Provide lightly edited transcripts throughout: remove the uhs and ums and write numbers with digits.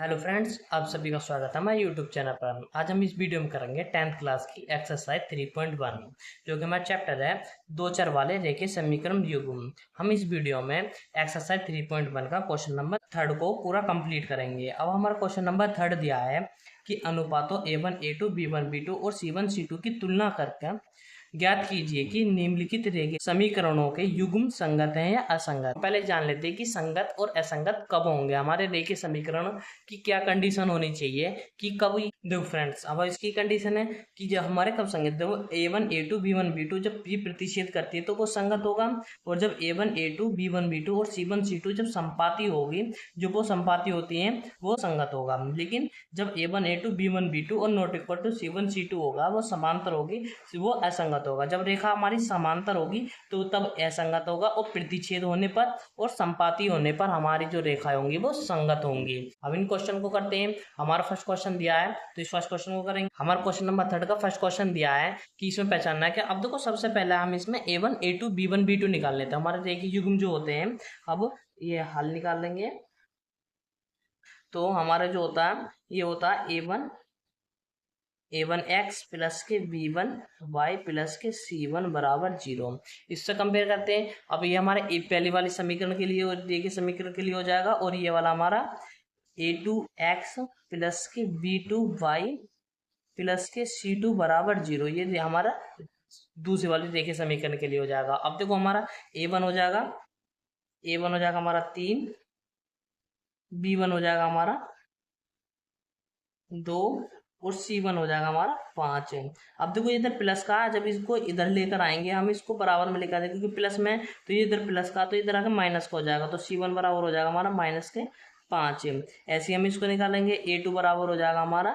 Hello friends, आप सभी का स्वागत है हमारे यूट्यूब चैनल पर। आज हम इस वीडियो में करेंगे 10th क्लास की एक्सरसाइज 3.1, जो कि हमारा चैप्टर है दो चर वाले रेखीय समीकरण युग्म। हम इस वीडियो में एक्सरसाइज 3.1 का क्वेश्चन नंबर 3 को पूरा कंप्लीट करेंगे। अब हमारा क्वेश्चन नंबर 3 दिया है कि अनुपातों A1 A2 B1 B2 और C1 C2 की तुलना करके ज्ञात कीजिए कि निम्नलिखित रेखीय समीकरणों के युग्म संगत हैं या असंगत। पहले जान लेते हैं कि संगत और असंगत कब होंगे। हमारे रेखीय समीकरण की क्या कंडीशन होनी चाहिए कि कब। देखो फ्रेंड्स, अब इसकी कंडीशन है कि जब हमारे कब संगत, देखो A1 A2 B1 B2 जब ये प्रतिच्छेद करती है तो वो संगत होगा। और जब A1 A2 B1 B2 और C1 C2 जब संपाती होगी, जो वो संपाती होती हैं, वो संगत होगा। लेकिन जब A1 A2 B1 B2 और not equal to C1 C2 होगा, वो समांतर होगी, वो असंगत होगा। जब रेखा हमारी समांतर होगी तो तब असंगत होगा, और प्रतिच्छेद होने पर और संपाती होने पर हमारी जो रेखाएं होंगी वो संगत होंगी। अब इन क्वेश्चन को करते हैं। हमारा फर्स्ट क्वेश्चन दिया है तो इस फर्स्ट क्वेश्चन को करेंगे। हमारा क्वेश्चन नंबर 3 का फर्स्ट क्वेश्चन दिया है कि इसमें पहचानना है कि अब देखो सबसे पहले हम इसमें A1 A2 B1 B2 निकाल लेते हैं, हमारे रेखीय युग्म जो होते हैं। अब ये हल निकाल लेंगे तो हमारा जो होता है ये होता है A1 एक्स प्लस के B1 वाई प्लस के C1 बराबर 0। इससे कंपेयर करते हैं। अब ये हमारे पहली वाली समीकरण के लिए और देखिए समीकरण के लिए हो जाएगा, और ये वाला हमारा A2 एक्स प्लस के B2 वाई प्लस के C2 बराबर 0, ये हमारा दूसरी वाली देखिए समीकरण के लिए हो जाएगा। अब देखो हमारा A1 हो जाएगा हमारा 3, B1 हो जाएगा हमारा 2 और C1 हो जाएगा हमारा 5 है। अब देखो इधर प्लस का, जब इसको इधर लेकर आएंगे हम इसको बराबर में लेकर आएंगे, क्योंकि प्लस में तो ये इधर प्लस का तो इधर आकर माइनस का हो जाएगा, तो C1 बराबर हो जाएगा हमारा माइनस के 5 है। ऐसे ही हम इसको निकालेंगे। A2 बराबर हो जाएगा हमारा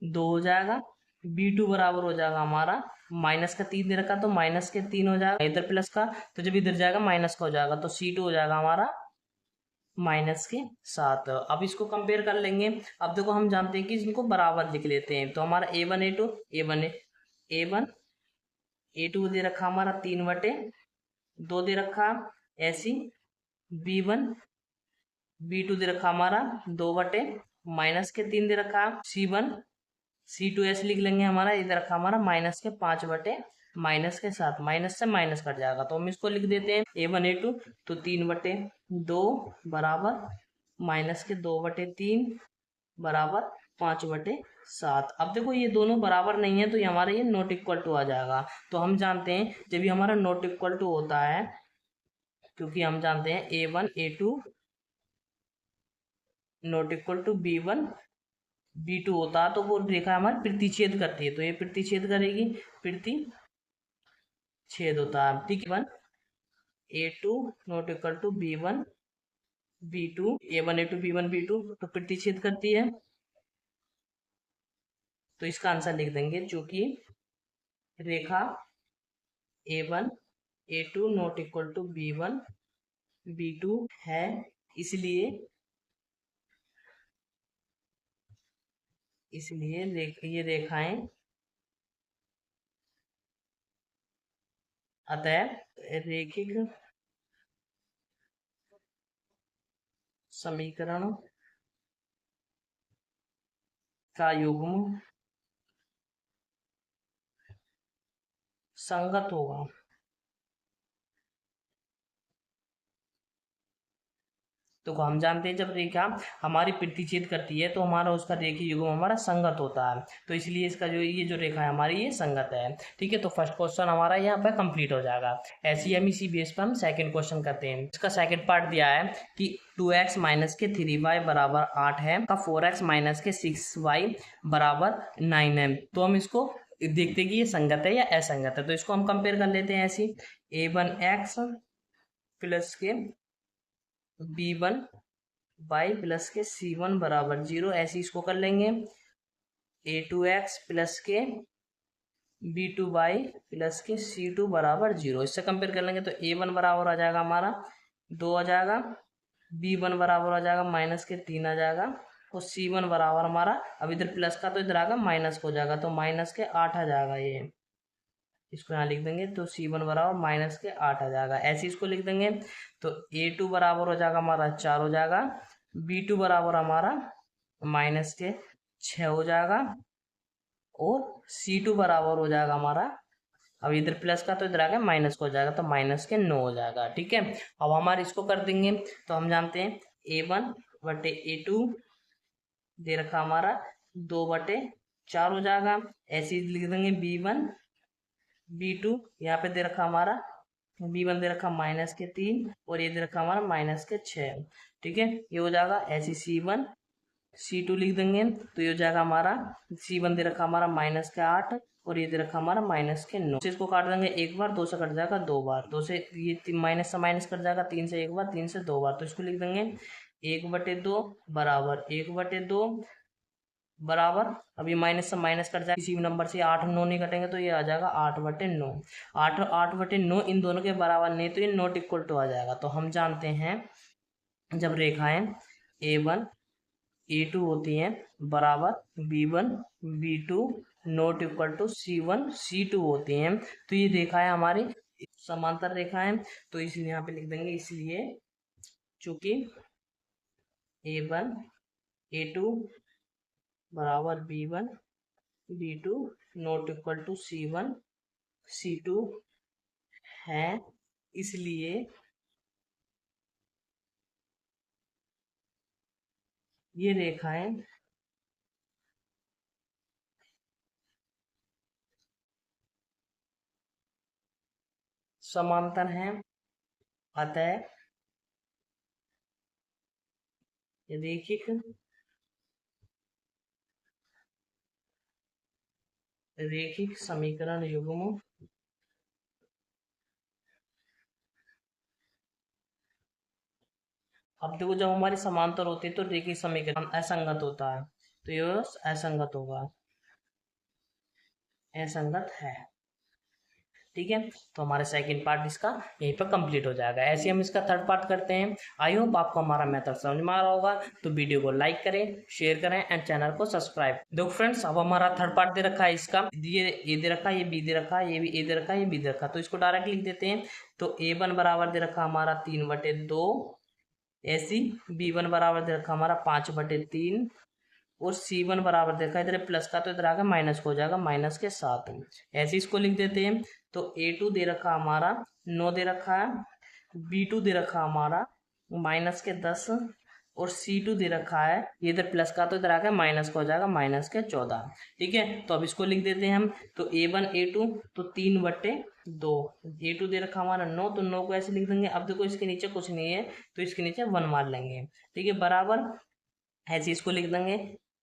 2 हो जाएगा। B2 बराबर हो जाएगा हमारा माइनस का 3 दे रखा तो माइनस के 3 हो जाएगा, इधर प्लस का तो जब इधर जाएगा माइनस का हो जाएगा, तो C2 हो जाएगा हमारा माइनस के 7। अब इसको कंपेयर कर लेंगे। अब देखो हम जानते हैं कि इनको बराबर लिख लेते हैं, तो हमारा A1 A2 A1 A2 दे रखा हमारा 3/2 दे रखा, ऐसी B1 B2 दे रखा हमारा 2 माइनस के 3 दे रखा, C1 C2 ऐसे लिख लेंगे, हमारा इधर रखा हमारा माइनस के 5 माइनस के 7, माइनस से माइनस कट जाएगा तो हम इसको लिख देते हैं A1 A2 तो 3/2 बराबर माइनस के 2/3 बराबर 5/7। अब देखो ये दोनों बराबर नहीं है तो ये हमारा ये नॉट इक्वल टू आ जाएगा। तो हम जानते हैं जब ये हमारा नॉट इक्वल टू होता है, क्योंकि हम जानते हैं A1 A2 not equal to B1 B2 होता है, तो वो रेखा हमारी प्रतिच्छेद करती है, तो ये प्रतिच्छेद करेगी, प्रतिच्छेद होता है। ठीक है, A2 not equal to B1 B2 A1 A2 B1 B2 तो प्रतिच्छेद करती है, तो इसका आंसर लिख देंगे, चूंकि रेखा A1 A2 not equal to B1 B2 है, इसलिए ये रेखाएं अतः रेखिक समीकरण का युग्म संगत होगा। तो हम जानते हैं जब रेखा हमारी प्रतिच्छेद करती है तो हमारा उसका रेखीय युग्म हमारा संगत होता है, तो इसलिए इसका जो ये जो रेखा है हमारी ये संगत है। ठीक है, तो फर्स्ट क्वेश्चन हमारा यहाँ पर कंप्लीट हो जाएगा। ऐसे ही हम इसी बेस पर हम सेकंड क्वेश्चन करते हैं। इसका सेकंड पार्ट दिया है कि 2x माइनस के 3y बराबर 8 है का 4x माइनस के 6y बराबर 9 है। तो हम इसको देखते हैं कि ये संगत है या असंगत है, तो इसको हम कंपेयर कर लेते हैं। ऐसी A1x प्लस के B1 वाई प्लस के C1 बराबर 0, ऐसे इसको कर लेंगे। A2x प्लस के B2 वाई प्लस के C2 बराबर 0, इससे कंपेयर कर लेंगे तो A1 बराबर आ जाएगा हमारा 2 आ जाएगा, B1 बराबर आ जाएगा माइनस के 3 आ जाएगा, और C1 बराबर हमारा, अब इधर प्लस का तो इधर आएगा माइनस हो जाएगा, तो माइनस के 8 आ जाएगा। ये इसको यहाँ लिख देंगे तो C1 बराबर माइनस के 8 आ जाएगा, ऐसे इसको लिख देंगे। तो A2 बराबर हो जाएगा हमारा 4 हो जाएगा, B2 बराबर हमारा माइनस के 6 हो जाएगा और C2 बराबर हो जाएगा हमारा, अब इधर प्लस का तो इधर आ गया माइनस का हो जाएगा, तो माइनस के 9 हो जाएगा। ठीक है, अब हमारे इसको कर देंगे, तो हम जानते हैं A1/A2 दे रखा हमारा 2/4 हो जाएगा। ऐसे ही लिख देंगे B1/B2, यहाँ पे दे रखा हमारा B1 दे रखा -3 और ये दे रखा हमारा -6। ठीक है, ये हो जाएगा। ऐसे C1/C2 लिख देंगे, तो ये हो जाएगा हमारा C1 दे रखा हमारा -8 और ये दे रखा हमारा -9। इसको काट देंगे एक बार, 2 से कट जाएगा 2 बार, 2 से ये माइनस से माइनस कट जाएगा, 3 से एक बार, 3 से 2 बार, तो इसको लिख देंगे 1/2 बराबर 1/2 बराबर, अब ये माइनस से माइनस कट जाएगा, किसी भी नंबर से 8 9 नहीं कटेंगे, तो ये आ जाएगा 8/9। 8/9 इन दोनों के बराबर नहीं, तो ये नॉट इक्वल टू आ जाएगा। तो हम जानते हैं जब रेखाएं A1 A2 होती हैं बराबर B1 B2 not equal to C1 C2 होती हैं, तो ये रेखाएं हमारी समांतर रेखाएं, तो इसलिए यहाँ पे लिख देंगे, इसलिए चूंकि A1 A2 बराबर B1 B2 not equal to C1 C2 है, इसलिए ये रेखाएं समांतर हैं, अतः रेखिक समीकरण युग्म अब देखो, जब हमारी समांतर होती है तो रेखिक समीकरण असंगत होता है, तो ये असंगत होगा, असंगत है। ठीक है, तो हमारा सेकंड पार्ट इसका यहीं पर कंप्लीट हो जाएगा। ऐसे हम इसका थर्ड पार्ट करते हैं। आई होप आपको हमारा मेथड समझ में आ रहा होगा, तो वीडियो को लाइक करें, शेयर करें एंड चैनल को सब्सक्राइब। देखो फ्रेंड्स, अब हमारा थर्ड पार्ट दे रखा है इसका, ये ए दे रखा है, ये बी दे रखा है, ये भी ए दे रखा है, ये बी दे रखा है, तो इसको डायरेक्ट लिख देते हैं। तो A1 बराबर दे रखा हमारा 3/2, ऐसी B1 बराबर दे रखा हमारा 5/3 और C1 बराबर देखा, इधर प्लस का तो इधर आगे माइनस को हो जाएगा -7। ऐसे इसको लिख देते हैं। तो A2 दे रखा हमारा 9 दे रखा है, B2 दे रखा हमारा -10 और C2 दे रखा है, ये इधर प्लस का तो इधर आगे माइनस का हो जाएगा -14। ठीक है, तो अब इसको लिख देते हैं हम। तो A1 A2 तो 3/2, A2 दे रखा हमारा 9, तो 9 को ऐसे लिख देंगे। अब देखो इसके नीचे कुछ नहीं है, तो इसके नीचे 1 मार लेंगे। ठीक है, बराबर ऐसे इसको लिख देंगे।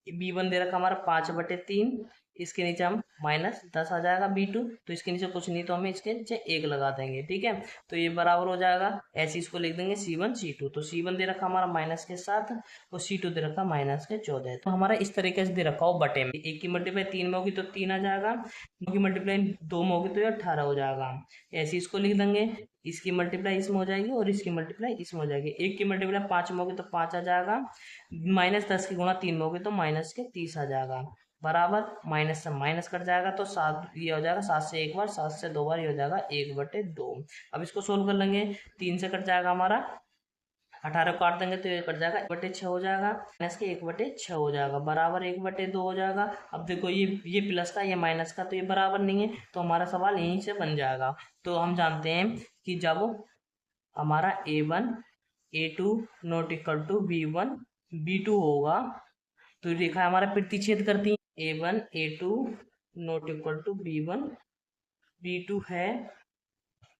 B1 दे रखा हमारा 5/3, इसके नीचे हम -10 आ जाएगा B2, तो इसके नीचे कुछ नहीं, तो हमें इसके नीचे 1 लगा देंगे। ठीक है, तो ये बराबर हो जाएगा, ऐसे इसको लिख देंगे C1 C2। तो C1 दे रखा हमारा -7 और C2 दे रखा -14। तो हमारा इस तरीके से दे रखा हो बटे में, एक की मल्टीप्लाई 3 में होगी तो 3 आ जाएगा, 2 की मल्टीप्लाई 2 में होगी तो ये 18 हो जाएगा। ऐसे इसको लिख देंगे, इसकी मल्टीप्लाई इसमें हो जाएगी और इसकी मल्टीप्लाई इसमें हो जाएगी। एक की मल्टीप्लाई 5 में होगी तो 5 आ जाएगा, -10 की गुणा 3 में होगी तो -30 आ जाएगा, बराबर माइनस से माइनस कट जाएगा, तो 7 ये हो जाएगा, 7 से एक बार, 7 से 2 बार, ये हो जाएगा 1/2। अब इसको सोल्व कर लेंगे, 3 से कट जाएगा हमारा, 18 को काट देंगे तो ये कट जाएगा, 1/6 हो जाएगा, माइनस के 1/6 हो जाएगा, बराबर 1/2 हो जाएगा। अब देखो ये प्लस का, ये माइनस का, तो ये बराबर नहीं है, तो हमारा सवाल यहीं से बन जाएगा। तो हम जानते हैं कि जब हमारा A1 A2 not equal to B1 B2 होगा, तो रेखा हमारा प्रतिच्छेद करती है। A1 A2 not equal to B1 B2 है,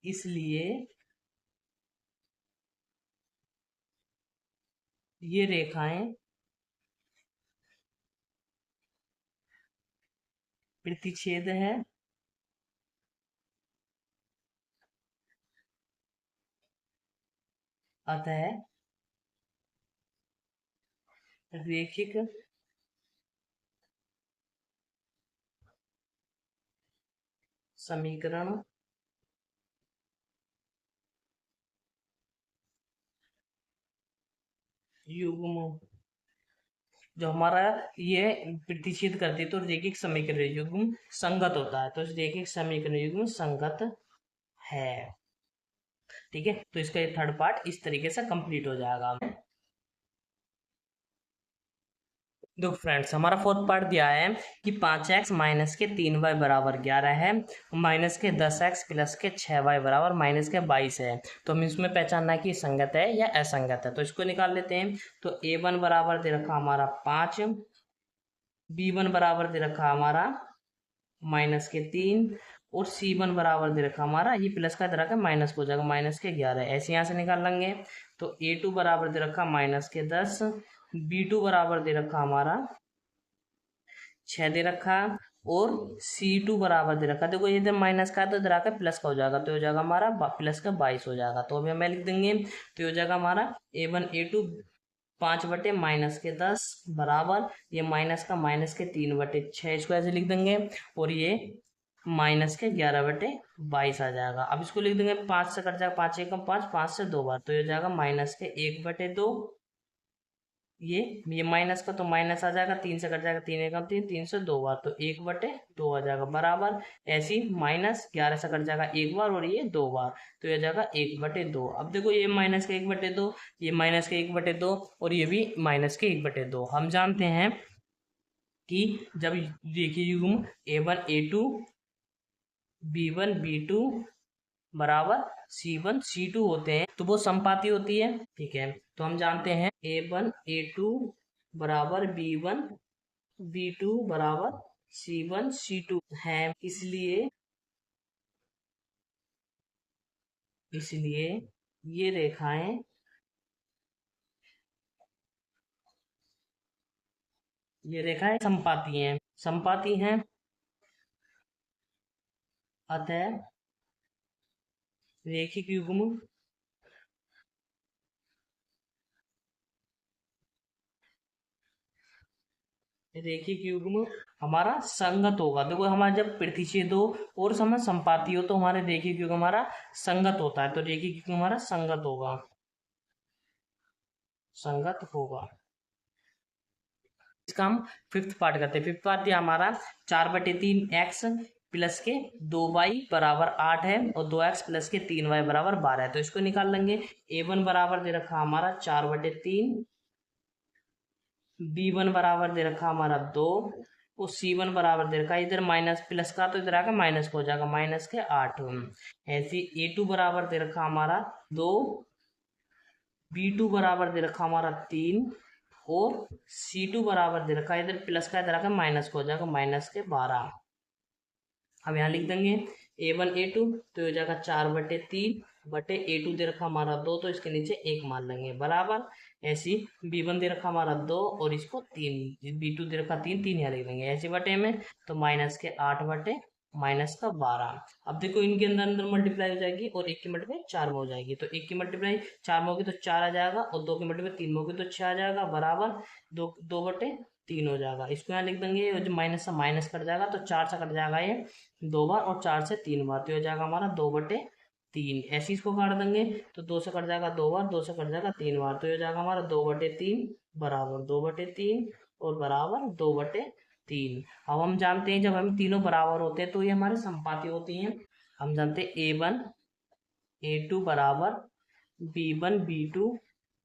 इसलिए ये रेखाएं प्रतिच्छेद है, अतः रेखिक समीकरण युग्म, जो हमारा ये प्रतिच्छेद करती है तो रेखिक समीकरण युग्म संगत होता है, तो रेखिक समीकरण युग्म संगत है। ठीक है, तो इसका ये थर्ड पार्ट इस तरीके से कंप्लीट हो जाएगा। देखो फ्रेंड्स, हमारा फोर्थ पार्ट दिया है कि 5x माइनस के 3y बराबर 11 है, माइनस के 10x प्लस के 6y बराबर माइनस के 22 है। तो हम इसमें पहचानना है कि संगत है या असंगत है, तो इसको निकाल लेते हैं। तो a1 बराबर दे रखा हमारा 5, b1 बराबर दे रखा हमारा माइनस के 3 और c1 बराबर दे रखा हमारा, ये प्लस का दे रखा माइनस हो जाएगा माइनस के 11, ऐसे यहाँ से निकाल लेंगे। तो a2 बराबर दे रखा माइनस के 10, b2 बराबर दे रखा हमारा 6 दे रखा, और C2 बराबर दे रखा। देखो ये जब माइनस का है तो इधर आकर प्लस का हो जाएगा, तो हो जाएगा हमारा प्लस का 22 हो जाएगा। तो अभी हमें लिख देंगे, तो हो जाएगा हमारा A1 A2 5 बटे माइनस के 10 बराबर, ये माइनस का माइनस के 3 बटे 6, इसको ऐसे लिख देंगे, और ये माइनस के 11 बटे 22 आ जाएगा। अब इसको लिख देंगे, 5 से कट जाएगा, 5 एकम 5, 5 से 2 बार, तो ये हो जाएगा माइनस के 1 बटे 2, ये माइनस का तो माइनस आ जाएगा, 3 से कट जाएगा, 3 एकम 3, 3 से 2 बार, तो 1 बटे 2 आ जाएगा बराबर, ऐसी माइनस 11 से कट जाएगा 1 बार और ये 2 बार, तो ये आ जाएगा 1 बटे 2। अब देखो ये माइनस के 1 बटे 2, ये माइनस के 1 बटे 2 और ये भी माइनस के 1 बटे 2। हम जानते हैं कि जब देखिए युग्म A1 A2 B1 B2 बराबर C1 C2 होते हैं तो वो समपाती होती है, ठीक है। तो हम जानते हैं A1 A2 बराबर B1 B2 बराबर C1 C2 है, इसलिए इसलिए ये रेखाएं संपाती हैं, अतः रेखिक युग्म हमारा संगत होगा। देखो हमारा जब प्रतिच्छेद हो और समय संपाती हो तो हमारे रेखिक युग्म हमारा संगत होता है, तो रेखिक युग्म हमारा संगत होगा। इसका हम फिफ्थ पार्ट करते हैं। फिफ्थ पार्ट हमारा 4/3 x प्लस के 2y बराबर 8 है और 2x प्लस के 3y बराबर 12 है, तो इसको निकाल लेंगे। a1 बराबर दे रखा हमारा 4/3, b1 बराबर दे रखा हमारा 2 और c1 बराबर दे रखा, इधर माइनस प्लस का तो इधर आकर माइनस हो जाएगा माइनस के 8। ऐसे a2 बराबर दे रखा हमारा 2, b2 बराबर दे रखा हमारा 3 और C2 बराबर दे रखा है, इधर प्लस का इधर आकर माइनस हो जाएगा माइनस के 12। अब यहाँ लिख देंगे A1 A2, तो हो जाएगा 4/3 बटे A2 दे रखा हमारा 2, तो इसके नीचे 1 मान लेंगे बराबर। ऐसी B1 दे रखा हमारा 2 और इसको 3, B2 दे रखा 3, 3 यहाँ लिख देंगे ऐसे बटे में, तो माइनस के 8 बटे माइनस का 12। अब देखो इनके अंदर अंदर मल्टीप्लाई हो जाएगी और 1 की मल्टीप्लाई 4 में हो जाएगी, तो 1 की मल्टीप्लाई 4 में होगी तो 4 आ जाएगा और 2 की मल्टीप्लाई 3 में होगी तो 6 आ जाएगा बराबर 2/3 हो जाएगा। इसको यहाँ लिख देंगे, जो माइनस से माइनस कट जाएगा तो 4 से कट जाएगा ये 2 बार और 4 से 3 बार, तो हो जाएगा हमारा 2/3। ऐसे इसको काट देंगे तो 2 से कट जाएगा 2 बार, 2 से कट जाएगा 3 बार, तो हो जाएगा हमारा 2/3 बराबर 2/3 और बराबर 2/3। अब हम जानते हैं जब हम तीनों बराबर होते हैं तो ये हमारे संपाती होती हैं। हम जानते हैं A1 A2 बराबर B1 B2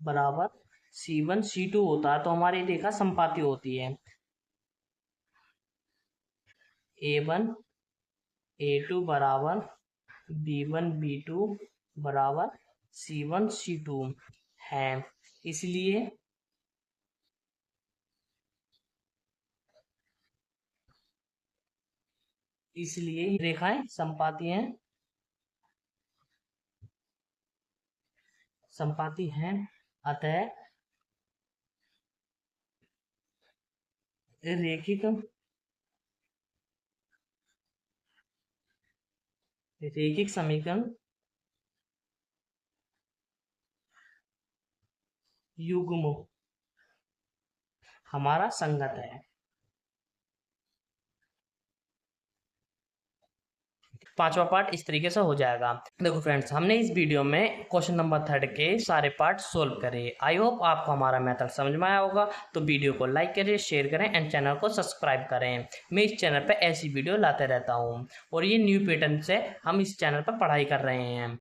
बराबर C1 C2 होता है, तो हमारी रेखा संपाती होती है। A1 A2 बराबर B1 B2 बराबर C1 C2 है, इसलिए रेखाएं संपाती हैं, अतः रेखिक समीकरण युग्म हमारा संगत है। पांचवा पार्ट इस तरीके से हो जाएगा। देखो फ्रेंड्स, हमने इस वीडियो में क्वेश्चन नंबर 3 के सारे पार्ट सोल्व करे। आई होप आपको हमारा मेथड समझ में आया होगा, तो वीडियो को लाइक करें, शेयर करें एंड चैनल को सब्सक्राइब करें। मैं इस चैनल पर ऐसी वीडियो लाते रहता हूँ और ये न्यू पैटर्न से हम इस चैनल पर पढ़ाई कर रहे हैं।